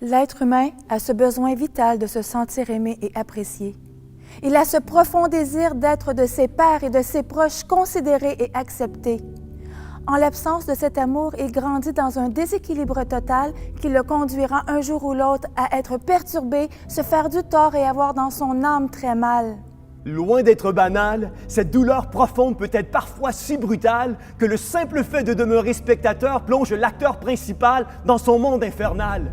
L'être humain a ce besoin vital de se sentir aimé et apprécié. Il a ce profond désir d'être de ses pairs et de ses proches considéré et accepté. En l'absence de cet amour, il grandit dans un déséquilibre total qui le conduira un jour ou l'autre à être perturbé, se faire du tort et avoir dans son âme très mal. Loin d'être banale, cette douleur profonde peut être parfois si brutale que le simple fait de demeurer spectateur plonge l'acteur principal dans son monde infernal.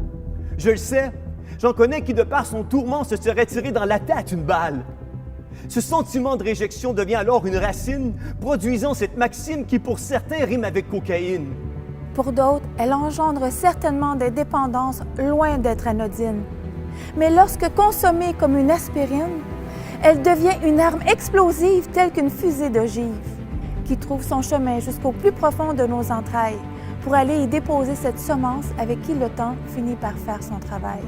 Je le sais, j'en connais qui de par son tourment se serait tiré dans la tête une balle. Ce sentiment de réjection devient alors une racine, produisant cette maxime qui pour certains rime avec cocaïne. Pour d'autres, elle engendre certainement des dépendances loin d'être anodines. Mais lorsque consommée comme une aspirine, elle devient une arme explosive telle qu'une fusée d'ogive, qui trouve son chemin jusqu'au plus profond de nos entrailles pour aller y déposer cette semence avec qui le temps finit par faire son travail.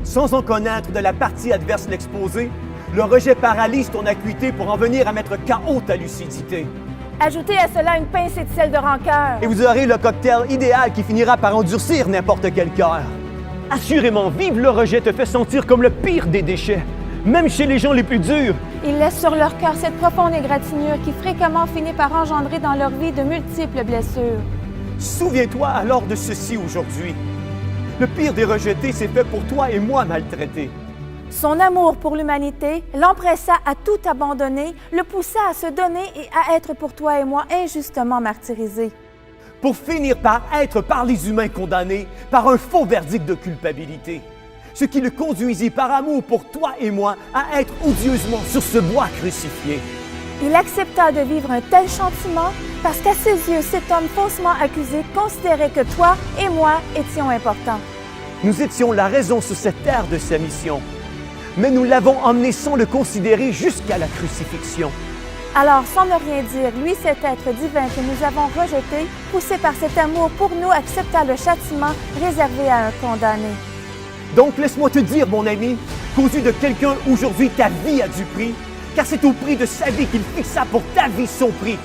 Sans en connaître de la partie adverse l'exposé, le rejet paralyse ton acuité pour en venir à mettre KO ta lucidité. Ajoutez à cela une pincée de sel de rancœur. Et vous aurez le cocktail idéal qui finira par endurcir n'importe quel cœur. Assurément, vivre le rejet te fait sentir comme le pire des déchets, même chez les gens les plus durs. Ils laissent sur leur cœur cette profonde égratignure qui fréquemment finit par engendrer dans leur vie de multiples blessures. Souviens-toi alors de ceci aujourd'hui. Le pire des rejetés s'est fait pour toi et moi maltraiter. Son amour pour l'humanité l'empressa à tout abandonner, le poussa à se donner et à être pour toi et moi injustement martyrisé. Pour finir par être par les humains condamnés par un faux verdict de culpabilité. Ce qui le conduisit par amour pour toi et moi à être odieusement sur ce bois crucifié. Il accepta de vivre un tel châtiment parce qu'à ses yeux, cet homme faussement accusé considérait que toi et moi étions importants. Nous étions la raison sur cette terre de sa mission, mais nous l'avons emmené sans le considérer jusqu'à la crucifixion. Alors, sans ne rien dire, lui, cet être divin que nous avons rejeté, poussé par cet amour pour nous, accepta le châtiment réservé à un condamné. Donc, laisse-moi te dire, mon ami, qu'aux yeux de quelqu'un, aujourd'hui, ta vie a du prix, car c'est au prix de sa vie qu'il fixa pour ta vie son prix.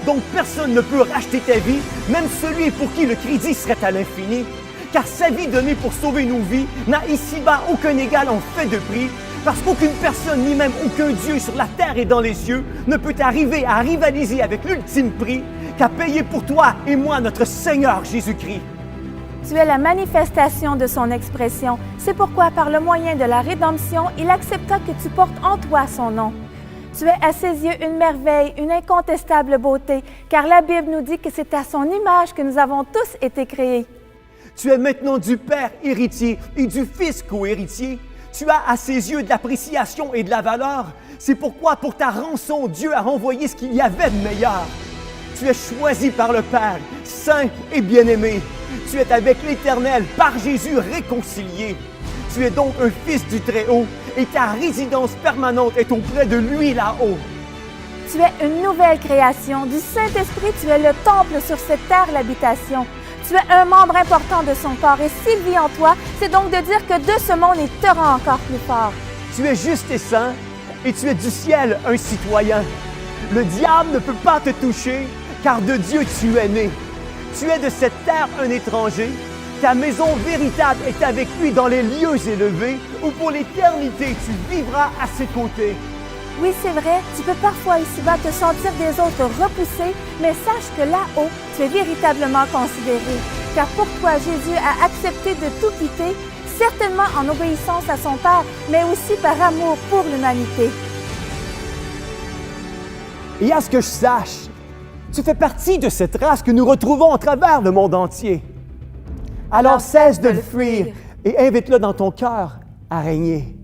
Donc, personne ne peut racheter ta vie, même celui pour qui le crédit serait à l'infini, car sa vie donnée pour sauver nos vies n'a ici-bas aucun égal en fait de prix, parce qu'aucune personne, ni même aucun Dieu sur la terre et dans les cieux, ne peut arriver à rivaliser avec l'ultime prix qu'a payé pour toi et moi notre Seigneur Jésus-Christ. Tu es la manifestation de son expression. C'est pourquoi, par le moyen de la rédemption, il accepta que tu portes en toi son nom. Tu es à ses yeux une merveille, une incontestable beauté, car la Bible nous dit que c'est à son image que nous avons tous été créés. Tu es maintenant du Père héritier et du Fils co-héritier. Tu as à ses yeux de l'appréciation et de la valeur. C'est pourquoi, pour ta rançon, Dieu a renvoyé ce qu'il y avait de meilleur. Tu es choisi par le Père, saint et bien-aimé. Tu es avec l'Éternel, par Jésus réconcilié. Tu es donc un fils du Très-Haut et ta résidence permanente est auprès de lui là-haut. Tu es une nouvelle création. Du Saint-Esprit, tu es le temple sur cette terre, l'habitation. Tu es un membre important de son corps et s'il vit en toi, c'est donc de dire que de ce monde, il te rend encore plus fort. Tu es juste et saint et tu es du ciel un citoyen. Le diable ne peut pas te toucher car de Dieu tu es né. Tu es de cette terre un étranger. Ta maison véritable est avec lui dans les lieux élevés où pour l'éternité tu vivras à ses côtés. Oui, c'est vrai, tu peux parfois ici-bas te sentir des autres repoussés, mais sache que là-haut, tu es véritablement considéré. Car pour toi, Jésus a accepté de tout quitter, certainement en obéissance à son Père, mais aussi par amour pour l'humanité. Et à ce que je sache, tu fais partie de cette race que nous retrouvons à travers le monde entier. Alors cesse de le fuir et invite-le dans ton cœur à régner.